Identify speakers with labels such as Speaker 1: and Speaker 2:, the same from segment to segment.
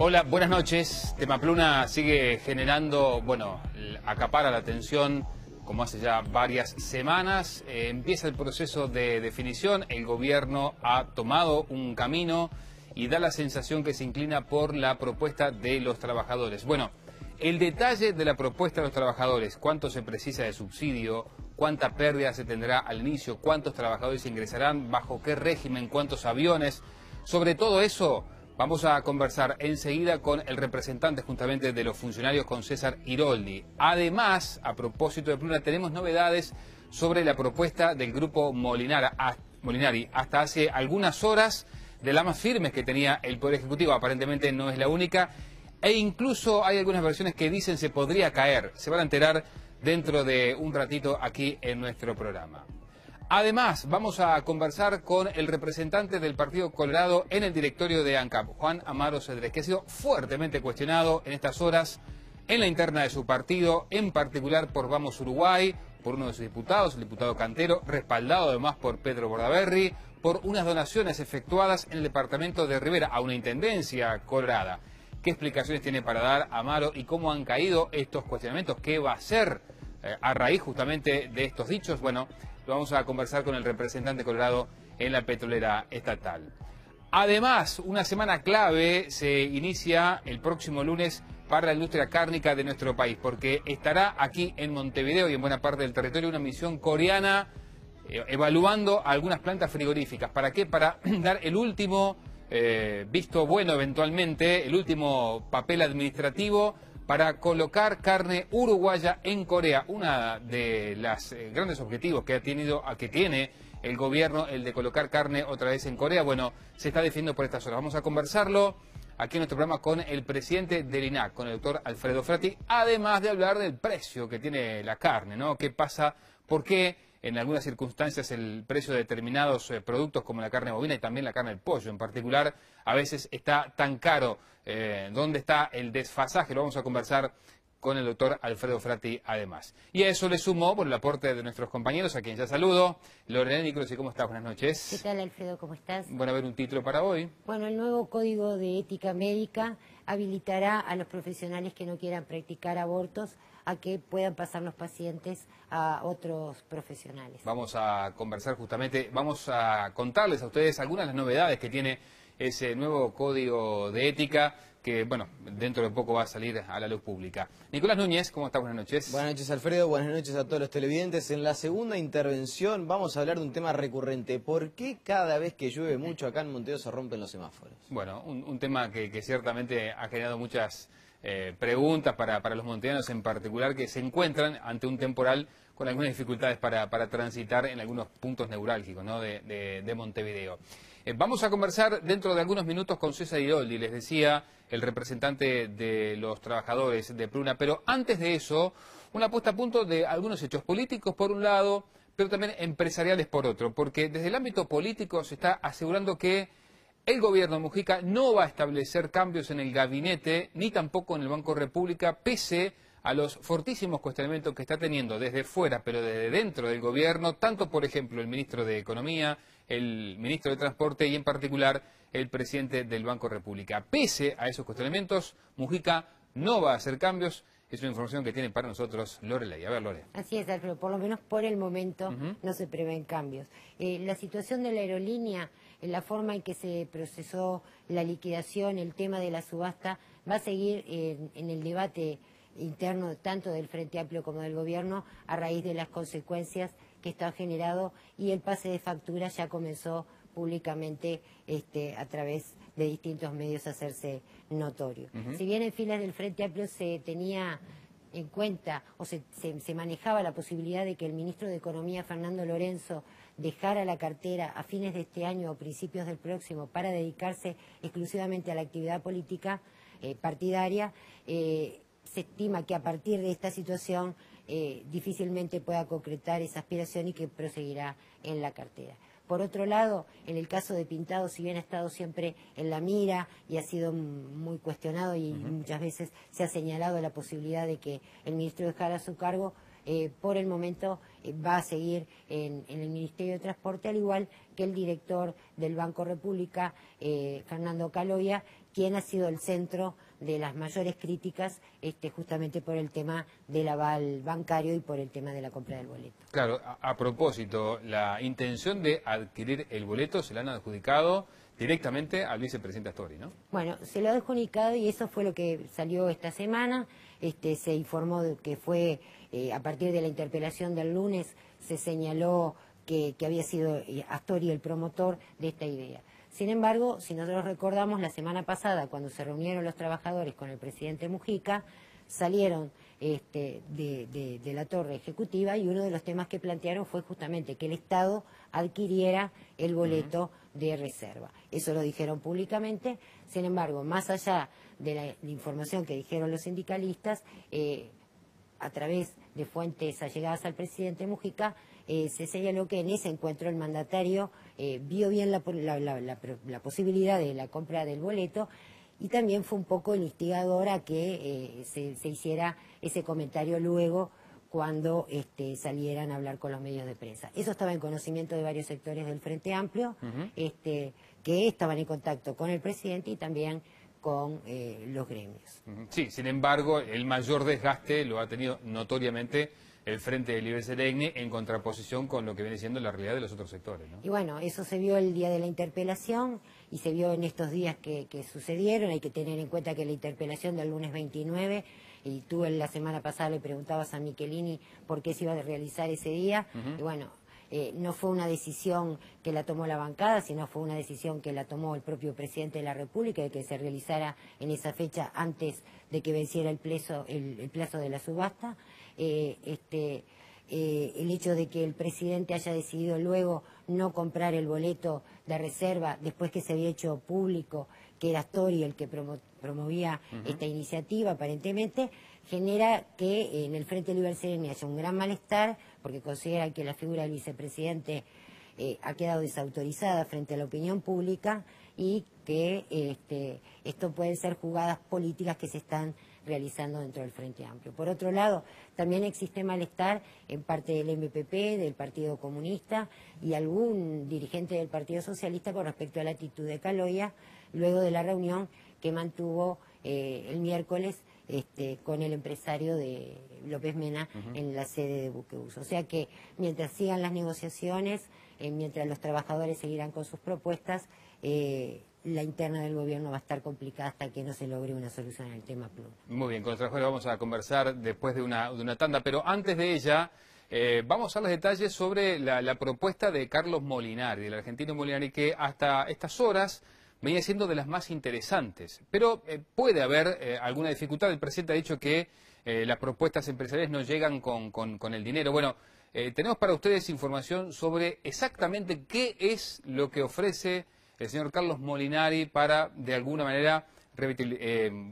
Speaker 1: Hola, buenas noches. Temapluna sigue generando, acapara la atención como hace ya varias semanas. Empieza el proceso de definición, el gobierno ha tomado un camino y da la sensación que se inclina por la propuesta de los trabajadores. Bueno, el detalle de la propuesta de los trabajadores, cuánto se precisa de subsidio, cuánta pérdida se tendrá al inicio, cuántos trabajadores ingresarán, bajo qué régimen, cuántos aviones, sobre todo eso vamos a conversar enseguida con el representante justamente de los funcionarios, con César Iroldi. Además, a propósito de Pluna, tenemos novedades sobre la propuesta del grupo Molinari. Hasta hace algunas horas, de las más firmes que tenía el Poder Ejecutivo, aparentemente no es la única, e incluso hay algunas versiones que dicen se podría caer. Se van a enterar dentro de un ratito aquí en nuestro programa. Además, vamos a conversar con el representante del Partido Colorado en el directorio de ANCAP, Juan Amaro Cedrés, que ha sido fuertemente cuestionado en estas horas en la interna de su partido, en particular por Vamos Uruguay, por uno de sus diputados, el diputado Cantero, respaldado además por Pedro Bordaberry, por unas donaciones efectuadas en el departamento de Rivera a una intendencia colorada. ¿Qué explicaciones tiene para dar Amaro y cómo han caído estos cuestionamientos? ¿Qué va a hacer a raíz justamente de estos dichos? Bueno, lo vamos a conversar con el representante colorado en la petrolera estatal. Además, una semana clave se inicia el próximo lunes para la industria cárnica de nuestro país, porque estará aquí en Montevideo y en buena parte del territorio una misión coreana evaluando algunas plantas frigoríficas. ¿Para qué? Para dar el último visto bueno eventualmente, el último papel administrativo para colocar carne uruguaya en Corea. Una de las grandes objetivos que tiene el gobierno, el de colocar carne otra vez en Corea, bueno, se está definiendo por estas horas. Vamos a conversarlo aquí en nuestro programa con el presidente del INAC, con el doctor Alfredo Frati, además de hablar del precio que tiene la carne, ¿no? ¿Qué pasa? ¿Por qué en algunas circunstancias el precio de determinados productos como la carne bovina y también la carne del pollo en particular a veces está tan caro? ¿Dónde está el desfasaje? Lo vamos a conversar con el doctor Alfredo Frati además. Y a eso le sumó el aporte de nuestros compañeros, a quien ya saludo. Lorena Nicrosi, ¿cómo estás? Buenas noches.
Speaker 2: ¿Qué tal, Alfredo? ¿Cómo estás?
Speaker 1: Bueno, a ver un título para hoy.
Speaker 2: Bueno, el nuevo Código de Ética Médica habilitará a los profesionales que no quieran practicar abortos a que puedan pasar los pacientes a otros profesionales.
Speaker 1: Vamos a conversar justamente, vamos a contarles a ustedes algunas de las novedades que tiene ese nuevo Código de Ética que, bueno, dentro de poco va a salir a la luz pública. Nicolás Núñez, ¿cómo estás? Buenas noches.
Speaker 3: Buenas noches, Alfredo. Buenas noches a todos los televidentes. En la segunda intervención vamos a hablar de un tema recurrente. ¿Por qué cada vez que llueve mucho acá en Montevideo se rompen los semáforos? Bueno,
Speaker 1: un tema que ciertamente ha generado muchas preguntas para los montevideanos en particular, que se encuentran ante un temporal con algunas dificultades para transitar en algunos puntos neurálgicos, ¿no?, de Montevideo. Vamos a conversar dentro de algunos minutos con César Iroldi, les decía, el representante de los trabajadores de Pluna, pero antes de eso, una puesta a punto de algunos hechos políticos por un lado, pero también empresariales por otro, porque desde el ámbito político se está asegurando que el gobierno de Mujica no va a establecer cambios en el gabinete, ni tampoco en el Banco República, pese a los fortísimos cuestionamientos que está teniendo desde fuera, pero desde dentro del gobierno, tanto, por ejemplo, el ministro de Economía, el ministro de Transporte y, en particular, el presidente del Banco República. Pese a esos cuestionamientos, Mujica no va a hacer cambios. Es una información que tiene para nosotros Loreley. A ver, Lore.
Speaker 2: Así es, Alfredo. Por lo menos por el momento no se prevén cambios. La situación de la aerolínea, la forma en que se procesó la liquidación, el tema de la subasta, va a seguir en el debate interno tanto del Frente Amplio como del Gobierno a raíz de las consecuencias que esto ha generado, y el pase de factura ya comenzó públicamente a través de distintos medios a hacerse notorio. Si bien en filas del Frente Amplio se tenía en cuenta o se manejaba la posibilidad de que el ministro de Economía, Fernando Lorenzo, dejara la cartera a fines de este año o principios del próximo para dedicarse exclusivamente a la actividad política partidaria, se estima que a partir de esta situación difícilmente pueda concretar esa aspiración y que proseguirá en la cartera. Por otro lado, en el caso de Pintado, si bien ha estado siempre en la mira y ha sido muy cuestionado y muchas veces se ha señalado la posibilidad de que el ministro dejara su cargo, por el momento va a seguir en el Ministerio de Transporte, al igual que el director del Banco República, Fernando Caloia, quien ha sido el centro de las mayores críticas justamente por el tema del aval bancario y por el tema de la compra del boleto.
Speaker 1: Claro, a propósito, la intención de adquirir el boleto se la han adjudicado directamente al vicepresidente Astori, ¿no?
Speaker 2: Bueno, se lo ha adjudicado y eso fue lo que salió esta semana. Se informó de que fue, a partir de la interpelación del lunes, se señaló que había sido Astori el promotor de esta idea. Sin embargo, si nosotros recordamos, la semana pasada, cuando se reunieron los trabajadores con el presidente Mujica, salieron de la torre ejecutiva y uno de los temas que plantearon fue justamente que el Estado adquiriera el boleto de reserva. Eso lo dijeron públicamente. Sin embargo, más allá de la información que dijeron los sindicalistas, a través de fuentes allegadas al presidente Mujica, se señaló que en ese encuentro el mandatario vio bien la posibilidad de la compra del boleto y también fue un poco el instigador a que se hiciera ese comentario luego cuando salieran a hablar con los medios de prensa. Eso estaba en conocimiento de varios sectores del Frente Amplio, que estaban en contacto con el presidente y también con los gremios.
Speaker 1: Sí, sin embargo, el mayor desgaste lo ha tenido notoriamente el Frente de Libre Seregni en contraposición con lo que viene siendo la realidad de los otros sectores, ¿no?
Speaker 2: Y bueno, eso se vio el día de la interpelación y se vio en estos días que sucedieron. Hay que tener en cuenta que la interpelación del lunes 29, y tú la semana pasada le preguntabas a Michelini por qué se iba a realizar ese día, y bueno, no fue una decisión que la tomó la bancada, sino fue una decisión que la tomó el propio presidente de la República, de que se realizara en esa fecha antes de que venciera el plazo de la subasta. El hecho de que el presidente haya decidido luego no comprar el boleto de reserva después que se había hecho público que era Astori el que promovía esta iniciativa, aparentemente, genera que en el Frente Libre Seregni haya un gran malestar, porque consideran que la figura del vicepresidente ha quedado desautorizada frente a la opinión pública y que esto pueden ser jugadas políticas que se están realizando dentro del Frente Amplio. Por otro lado, también existe malestar en parte del MPP, del Partido Comunista y algún dirigente del Partido Socialista con respecto a la actitud de Caloia, luego de la reunión que mantuvo el miércoles con el empresario de López Mena en la sede de Buquebus. O sea que mientras sigan las negociaciones, mientras los trabajadores seguirán con sus propuestas, la interna del gobierno va a estar complicada hasta que no se logre una solución en el tema Pluma.
Speaker 1: Muy bien, con los trabajadores vamos a conversar después de una tanda, pero antes de ella vamos a los detalles sobre la propuesta de Carlos Molinari, del argentino Molinari, que hasta estas horas venía siendo de las más interesantes, pero puede haber alguna dificultad. El presidente ha dicho que las propuestas empresariales no llegan con el dinero. Bueno, tenemos para ustedes información sobre exactamente qué es lo que ofrece el señor Carlos Molinari para, de alguna manera,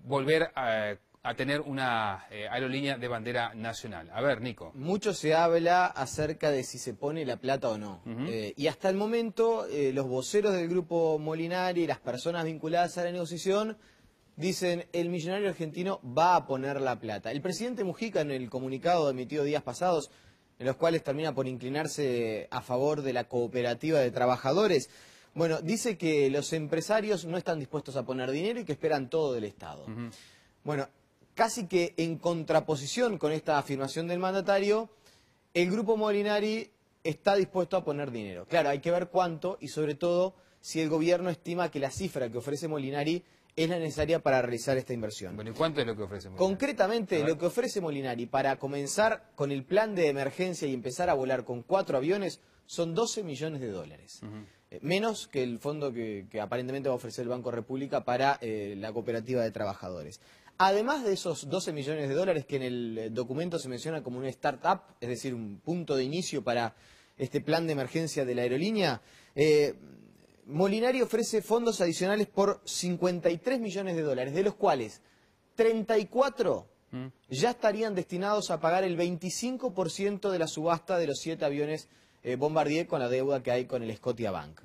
Speaker 1: volver a tener una aerolínea de bandera nacional. A ver, Nico.
Speaker 3: Mucho se habla acerca de si se pone la plata o no. Y hasta el momento, los voceros del grupo Molinari y las personas vinculadas a la negociación dicen el millonario argentino va a poner la plata. El presidente Mujica, en el comunicado emitido días pasados, en los cuales termina por inclinarse a favor de la cooperativa de trabajadores, bueno, dice que los empresarios no están dispuestos a poner dinero y que esperan todo del Estado. Bueno, casi que en contraposición con esta afirmación del mandatario, el grupo Molinari está dispuesto a poner dinero. Claro, hay que ver cuánto y sobre todo si el gobierno estima que la cifra que ofrece Molinari es la necesaria para realizar esta inversión.
Speaker 1: Bueno, ¿y cuánto es lo que ofrece Molinari?
Speaker 3: Concretamente, lo que ofrece Molinari para comenzar con el plan de emergencia y empezar a volar con 4 aviones son 12 millones de dólares. Menos que el fondo que aparentemente va a ofrecer el Banco República para la cooperativa de trabajadores. Además de esos 12 millones de dólares que en el documento se menciona como una startup, es decir, un punto de inicio para este plan de emergencia de la aerolínea, Molinari ofrece fondos adicionales por 53 millones de dólares, de los cuales 34 ya estarían destinados a pagar el 25% de la subasta de los 7 aviones Bombardier con la deuda que hay con el Scotiabank.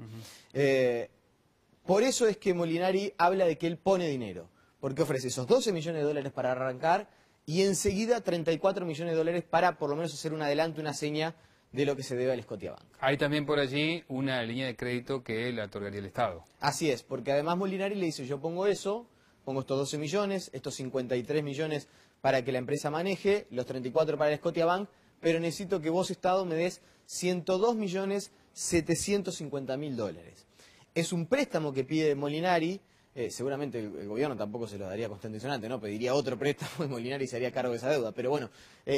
Speaker 3: Por eso es que Molinari habla de que él pone dinero, porque ofrece esos 12 millones de dólares para arrancar y enseguida 34 millones de dólares para por lo menos hacer un adelanto, una seña de lo que se debe al Scotiabank.
Speaker 1: Hay también por allí una línea de crédito que le otorgaría el Estado.
Speaker 3: Así es, porque además Molinari le dice, yo pongo eso, pongo estos 12 millones, estos 53 millones para que la empresa maneje, los 34 para el Scotiabank, pero necesito que vos, Estado, me des 102.750.000 dólares. Es un préstamo que pide Molinari, seguramente el gobierno tampoco se lo daría constitucionalmente, ¿no? Pediría otro préstamo y Molinari se haría cargo de esa deuda. Pero bueno,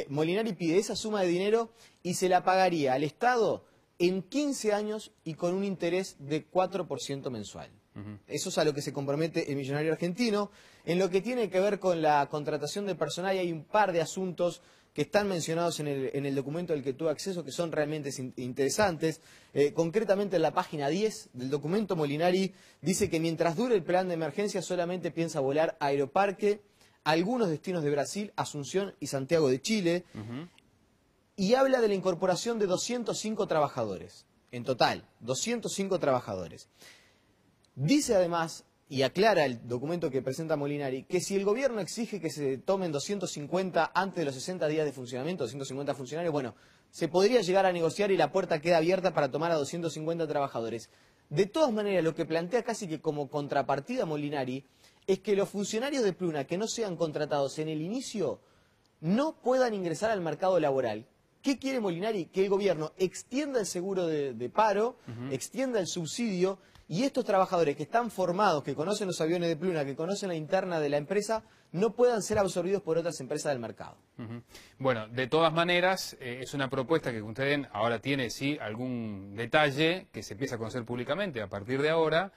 Speaker 3: Molinari pide esa suma de dinero y se la pagaría al Estado en 15 años y con un interés de 4% mensual. Eso es a lo que se compromete el millonario argentino. En lo que tiene que ver con la contratación de personal, hay un par de asuntos que están mencionados en el documento al que tuve acceso, que son realmente interesantes. Concretamente en la página 10 del documento, Molinari dice que mientras dure el plan de emergencia solamente piensa volar a Aeroparque, algunos destinos de Brasil, Asunción y Santiago de Chile, y habla de la incorporación de 205 trabajadores, en total, 205 trabajadores. Dice además, y aclara el documento que presenta Molinari, que si el gobierno exige que se tomen 250 antes de los 60 días de funcionamiento, 250 funcionarios, bueno, se podría llegar a negociar y la puerta queda abierta para tomar a 250 trabajadores. De todas maneras, lo que plantea casi que como contrapartida Molinari es que los funcionarios de Pluna que no sean contratados en el inicio no puedan ingresar al mercado laboral. ¿Qué quiere Molinari? Que el gobierno extienda el seguro de paro, extienda el subsidio, y estos trabajadores que están formados, que conocen los aviones de Pluna, que conocen la interna de la empresa, no puedan ser absorbidos por otras empresas del mercado.
Speaker 1: Bueno, de todas maneras, es una propuesta que usted ahora tiene, sí, algún detalle que se empieza a conocer públicamente a partir de ahora,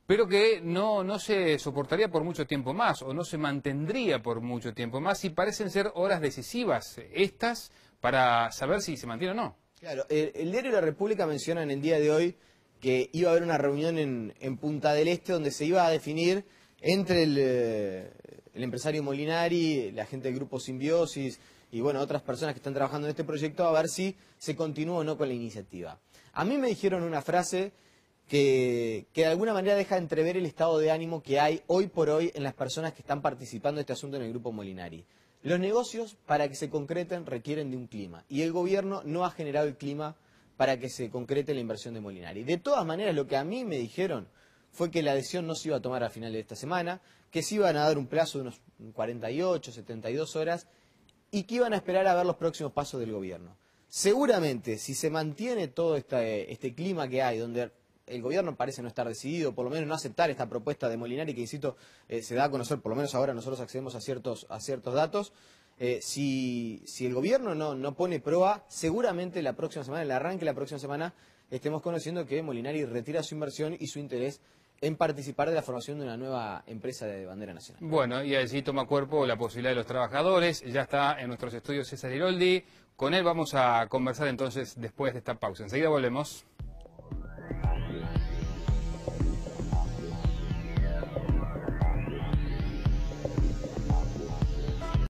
Speaker 1: pero que no se soportaría por mucho tiempo más, o no se mantendría por mucho tiempo más, y parecen ser horas decisivas estas para saber si se mantiene o no.
Speaker 3: Claro, el diario La República menciona en el día de hoy que iba a haber una reunión en Punta del Este donde se iba a definir entre el empresario Molinari, la gente del grupo Simbiosis y bueno, otras personas que están trabajando en este proyecto, a ver si se continúa o no con la iniciativa. A mí me dijeron una frase que de alguna manera deja entrever el estado de ánimo que hay hoy por hoy en las personas que están participando en este asunto en el grupo Molinari. Los negocios, para que se concreten, requieren de un clima, y el gobierno no ha generado el clima para que se concrete la inversión de Molinari. De todas maneras, lo que a mí me dijeron fue que la adhesión no se iba a tomar al final de esta semana, que se iban a dar un plazo de unos 48, 72 horas y que iban a esperar a ver los próximos pasos del gobierno. Seguramente, si se mantiene todo este clima que hay, donde el gobierno parece no estar decidido, por lo menos no aceptar esta propuesta de Molinari, que insisto, se da a conocer, por lo menos ahora nosotros accedemos a ciertos datos. Si el gobierno no pone proa, seguramente la próxima semana, el arranque de la próxima semana, estemos conociendo que Molinari retira su inversión y su interés en participar de la formación de una nueva empresa de bandera nacional.
Speaker 1: Bueno, y allí toma cuerpo la posibilidad de los trabajadores. Ya está en nuestros estudios César Iroldi. Con él vamos a conversar entonces después de esta pausa. Enseguida volvemos.